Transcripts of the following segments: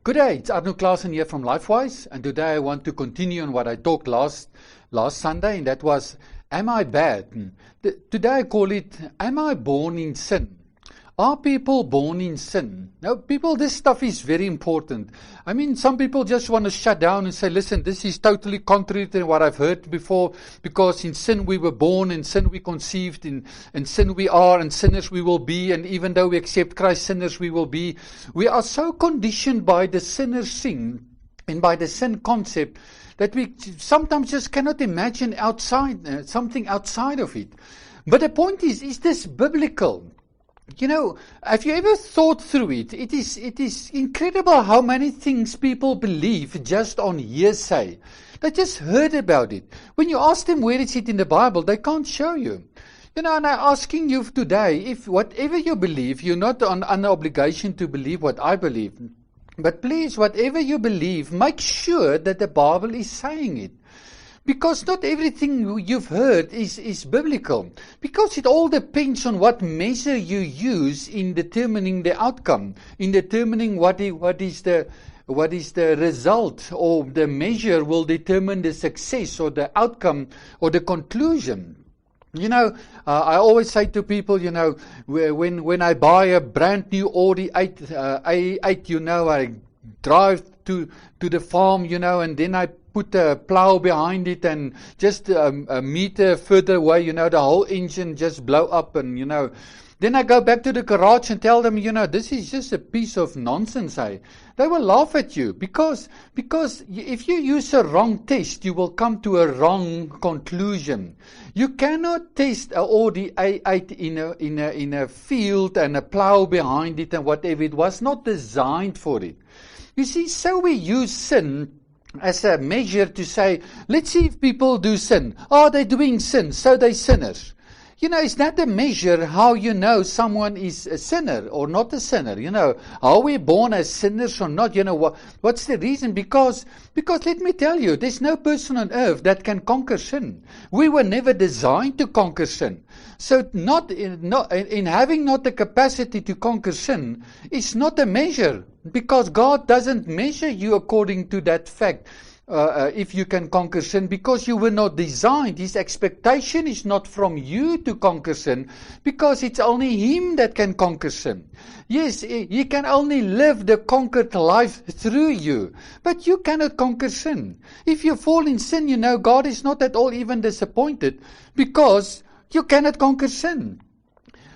Good day, it's Arno Klaasen here from LifeWise, and today I want to continue on what I talked last Sunday, and that was, am I bad? Today I call it, am I born in sin? Are people born in sin? Now, people, this stuff is very important. I mean, some people just want to shut down and say, listen, this is totally contrary to what I've heard before, because in sin we were born, in sin we conceived, in sin we are, and sinners we will be, and even though we accept Christ, sinners we will be. We are so conditioned by the sinner's sin and by the sin concept that we sometimes just cannot imagine something outside of it. But the point is this biblical? You know, have you ever thought through it? It is incredible how many things people believe just on hearsay. They just heard about it. When you ask them where is it in the Bible, they can't show you. You know, and I'm asking you today, if whatever you believe, you're not under obligation to believe what I believe. But please, whatever you believe, make sure that the Bible is saying it. Because not everything you've heard is biblical. Because it all depends on what measure you use in determining the outcome, in determining what is the result, or the measure will determine the success or the outcome or the conclusion. You know, I always say to people, you know, when I buy a brand new Audi A8, you know, I drive to the farm, you know, and then I put a plow behind it, and just a meter further away, you know, the whole engine just blow up, and, you know, then I go back to the garage and tell them, you know, this is just a piece of nonsense. They will laugh at you because if you use a wrong test, you will come to a wrong conclusion. You cannot test a Audi A8 in a field and a plow behind it and whatever. It was not designed for it. You see, so we use sin as a measure to say, let's see if people do sin. Are they doing sin? So they're sinners. You know, is that a measure how you know someone is a sinner or not a sinner? You know, are we born as sinners or not? You know, what's the reason? Because let me tell you, there's no person on earth that can conquer sin. We were never designed to conquer sin. So in having not the capacity to conquer sin is not a measure, because God doesn't measure you according to that fact. If you can conquer sin, because you were not designed. His expectation is not from you to conquer sin, because it's only Him that can conquer sin. Yes, He can only live the conquered life through you, but you cannot conquer sin. If you fall in sin, you know, God is not at all even disappointed, because you cannot conquer sin.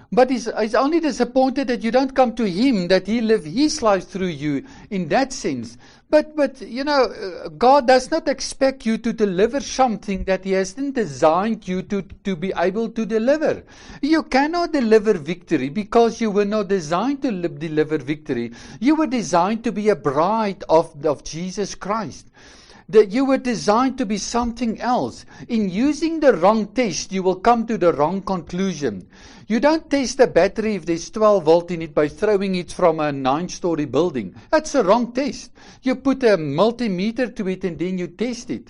But he's only disappointed that you don't come to Him, that He live His life through you in that sense. But you know, God does not expect you to deliver something that He hasn't designed you to be able to deliver. You cannot deliver victory because you were not designed to deliver victory. You were designed to be a bride of Jesus Christ. That you were designed to be something else. In using the wrong test, you will come to the wrong conclusion. You don't test a battery if there's 12 volt in it by throwing it from a 9-story building. That's a wrong test. You put a multimeter to it and then you test it.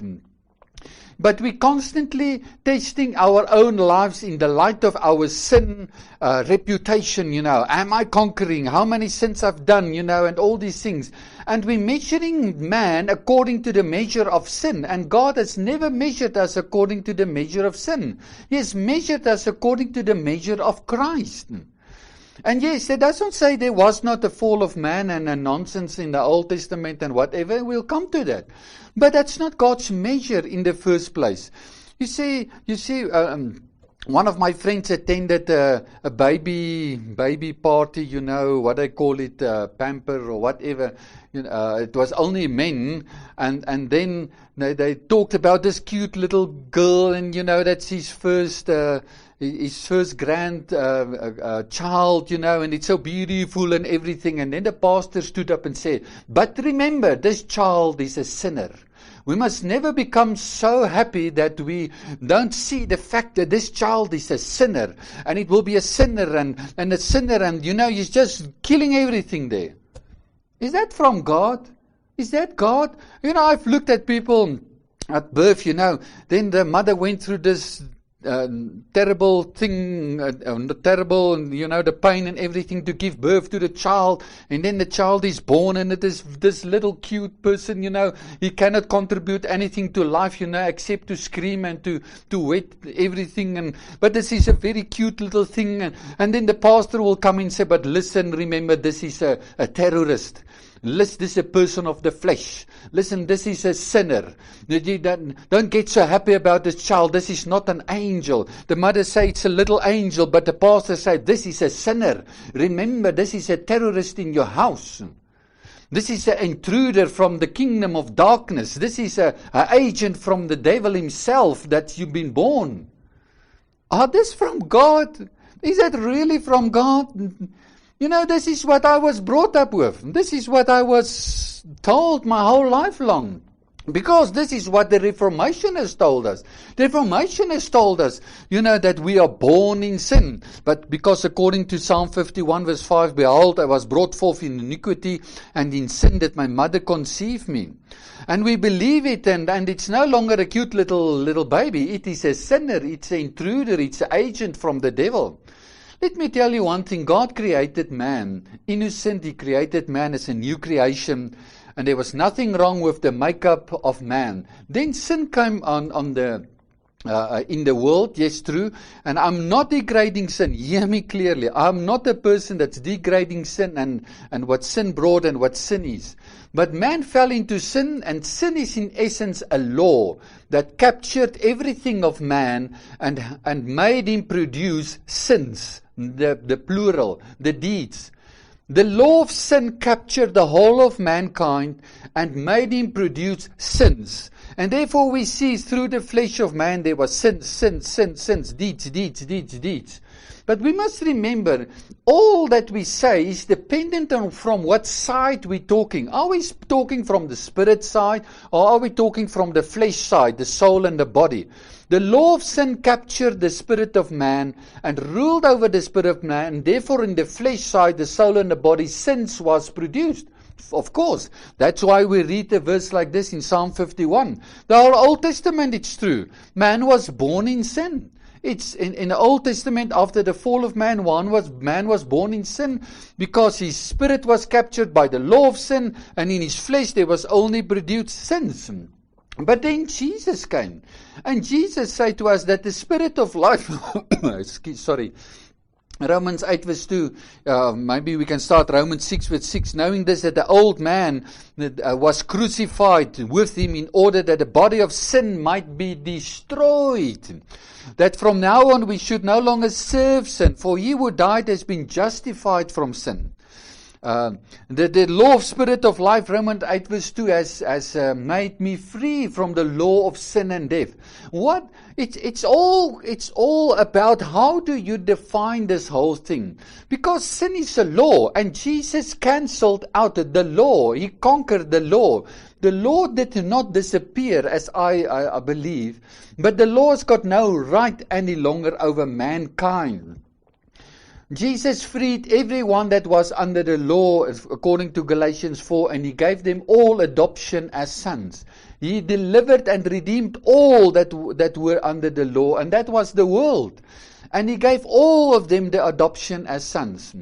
But we're constantly testing our own lives in the light of our sin reputation, you know. Am I conquering? How many sins I've done, you know, and all these things. And we're measuring man according to the measure of sin. And God has never measured us according to the measure of sin. He has measured us according to the measure of Christ. And yes, that doesn't say there was not a fall of man and a nonsense in the Old Testament and whatever. We'll come to that. But that's not God's measure in the first place. You see, one of my friends attended a baby party, you know, what they call it, pamper or whatever. You know, it was only men, and then they talked about this cute little girl, and you know, that's his first grand child, you know, and it's so beautiful and everything. And then the pastor stood up and said, but remember, this child is a sinner. We must never become so happy that we don't see the fact that this child is a sinner, and it will be a sinner and a sinner, and you know, he's just killing everything there. Is that from God? Is that God? You know, I've looked at people at birth, you know, then the mother went through this terrible thing, terrible, the pain and everything to give birth to the child, and then the child is born, and it is this little cute person, he cannot contribute anything to life, except to scream and to wet everything, but this is a very cute little thing, and then the pastor will come and say, but listen, remember, this is a terrorist. Listen, this is a person of the flesh. Listen, this is a sinner. Don't get so happy about this child. This is not an angel. The mother say it's a little angel, but the pastor say this is a sinner. Remember, this is a terrorist in your house. This is an intruder from the kingdom of darkness. This is an agent from the devil himself that you've been born. Are this from God? Is that really from God? This is what I was brought up with. This is what I was told my whole life long. Because this is what the Reformation has told us. The Reformation has told us, that we are born in sin. But because according to Psalm 51 verse 5, behold, I was brought forth in iniquity, and in sin did my mother conceive me. And we believe it, and it's no longer a cute little baby. It is a sinner, it's an intruder, it's an agent from the devil. Let me tell you one thing. God created man innocent. He created man as a new creation, and there was nothing wrong with the makeup of man. Then sin came on the in the world, yes, true. And I'm not degrading sin. Hear me clearly. I'm not a person that's degrading sin and what sin brought and what sin is. But man fell into sin, and sin is in essence a law that captured everything of man and made him produce sins, the plural, the deeds. The law of sin captured the whole of mankind and made him produce sins. And therefore we see through the flesh of man there was sins, deeds. But we must remember, all that we say is dependent on from what side we're talking. Are we talking from the spirit side, or are we talking from the flesh side, the soul and the body? The law of sin captured the spirit of man and ruled over the spirit of man, and therefore in the flesh side, the soul and the body, sins was produced. Of course, that's why we read a verse like this in Psalm 51. The whole Old Testament, it's true. Man was born in sin. It's in the Old Testament, after the fall of man was born in sin because his spirit was captured by the law of sin, and in his flesh there was only produced sins. But then Jesus came, and Jesus said to us that the spirit of life, Romans 8 verse 2, maybe we can start Romans 6 verse 6, knowing this, that the old man was crucified with him in order that the body of sin might be destroyed. That from now on we should no longer serve sin, for he who died has been justified from sin. The law of spirit of life, Romans 8 verse 2, has made me free from the law of sin and death. What? It's all about how do you define this whole thing. Because sin is a law, and Jesus cancelled out the law. He conquered the law. The law did not disappear, as I believe, but the law has got no right any longer over mankind. Jesus freed everyone that was under the law, according to Galatians 4, and he gave them all adoption as sons. He delivered and redeemed all that were under the law, and that was the world. And he gave all of them the adoption as sons.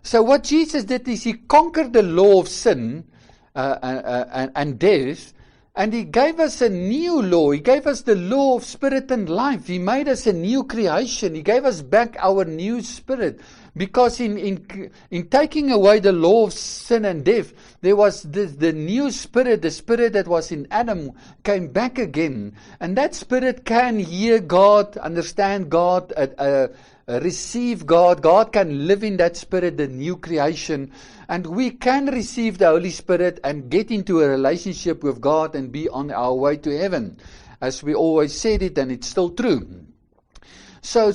So what Jesus did is he conquered the law of sin and death, and he gave us a new law. He gave us the law of spirit and life. He made us a new creation. He gave us back our new spirit. Because in taking away the law of sin and death, there was the new spirit, the spirit that was in Adam, came back again. And that spirit can hear God, understand God, receive God. God can live in that spirit, the new creation. And we can receive the Holy Spirit and get into a relationship with God and be on our way to heaven. As we always said it, and it's still true. So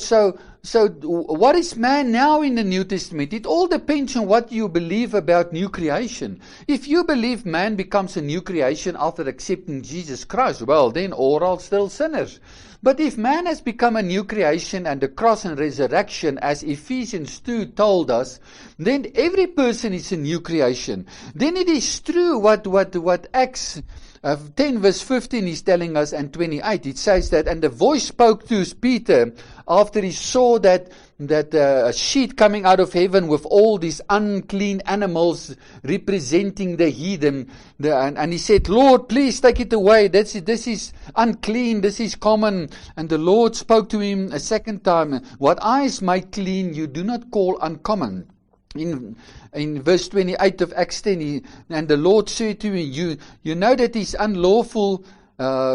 what is man now in the New Testament? It all depends on what you believe about new creation. If you believe man becomes a new creation after accepting Jesus Christ, well, then all are still sinners. But if man has become a new creation and the cross and resurrection, as Ephesians 2 told us, then every person is a new creation. Then it is true what Acts 10 verse 15 is telling us, and 28, it says that, and the voice spoke to Peter after he saw that a sheet coming out of heaven with all these unclean animals representing the heathen. And he said, Lord, please take it away. This is unclean. This is common. And the Lord spoke to him a second time. What eyes make clean, you do not call uncommon. In verse 28 of Acts 10, and the Lord said to me, you know that it's unlawful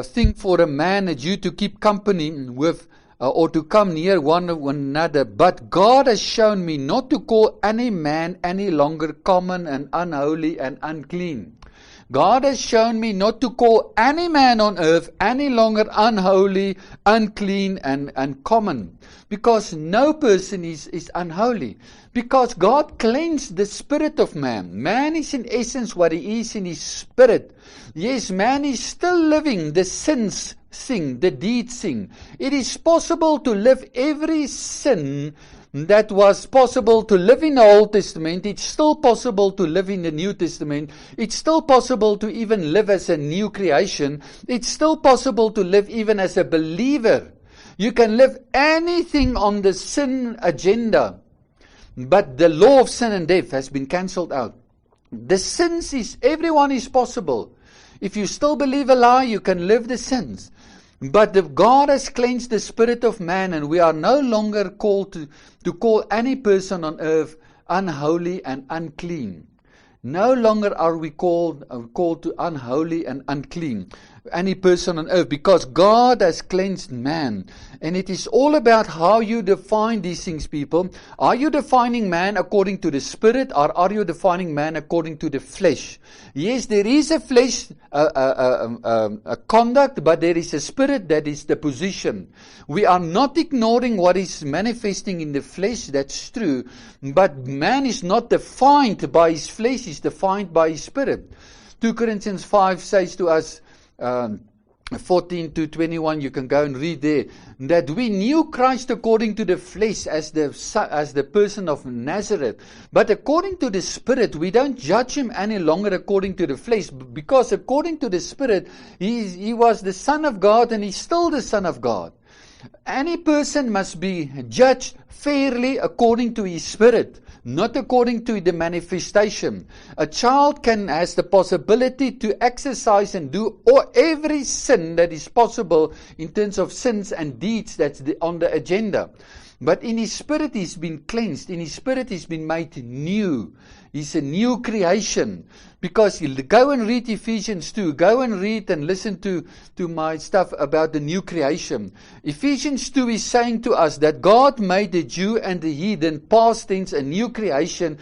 thing for a man and you to keep company with or to come near one another. But God has shown me not to call any man any longer common and unholy and unclean. God has shown me not to call any man on earth any longer unholy, unclean, and common. Because no person is unholy. Because God cleansed the spirit of man. Man is in essence what he is in his spirit. Yes, man is still living the sins sing, the deeds sing. It is possible to live every sin that was possible to live in the Old Testament. It's still possible to live in the New Testament. It's still possible to even live as a new creation. It's still possible to live even as a believer. You can live anything on the sin agenda, but the law of sin and death has been cancelled out. The sins everyone is possible. If you still believe a lie, you can live the sins. But God has cleansed the spirit of man, and we are no longer called to call any person on earth unholy and unclean. No longer are we called to unholy and unclean, any person on earth, because God has cleansed man. And it is all about how you define these things, people. Are you defining man according to the spirit, or are you defining man according to the flesh? Yes, there is a flesh, a conduct, but there is a spirit that is the position. We are not ignoring what is manifesting in the flesh, that's true, but man is not defined by his flesh, he's defined by his spirit. 2 Corinthians 5 says to us, 14 to 21, you can go and read there, that we knew Christ according to the flesh as the person of Nazareth. But according to the Spirit, we don't judge him any longer according to the flesh, because according to the Spirit, he was the Son of God, and he's still the Son of God. Any person must be judged fairly according to his spirit, not according to the manifestation. A child has the possibility to exercise and do every sin that is possible in terms of sins and deeds that's on the agenda. But in his spirit he's been cleansed. In his spirit he's been made new. He's a new creation. Because you go and read Ephesians 2. Go and read and listen to my stuff about the new creation. Ephesians 2 is saying to us that God made the Jew and the heathen, past tense, a new creation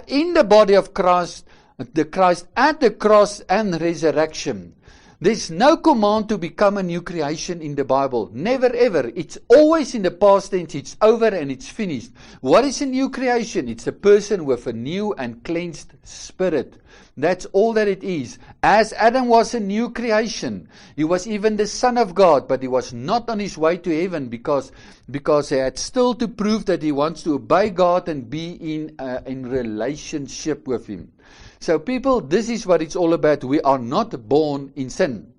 in the body of Christ, the Christ at the cross and resurrection. There's no command to become a new creation in the Bible. Never ever. It's always in the past tense. It's over and it's finished. What is a new creation? It's a person with a new and cleansed spirit. That's all that it is. As Adam was a new creation, he was even the Son of God, but he was not on his way to heaven because he had still to prove that he wants to obey God and be in relationship with him. So people, this is what it's all about. We are not born in sin.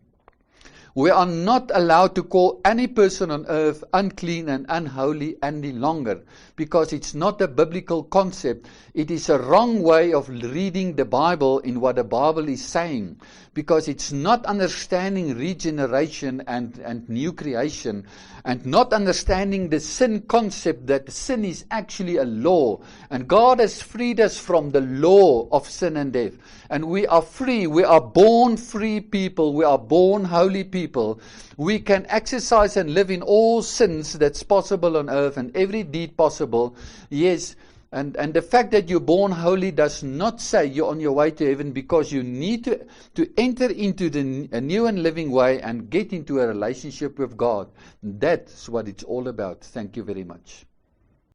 We are not allowed to call any person on earth unclean and unholy any longer, because it's not a biblical concept. It is a wrong way of reading the Bible in what the Bible is saying, because it's not understanding regeneration and new creation, and not understanding the sin concept, that sin is actually a law, and God has freed us from the law of sin and death, and we are free. We are born free people. We are born holy people. We can exercise and live in all sins that's possible on earth, and every deed possible. Yes, and the fact that you're born holy does not say you're on your way to heaven, because you need to enter into a new and living way and get into a relationship with God. That's what it's all about. Thank you very much.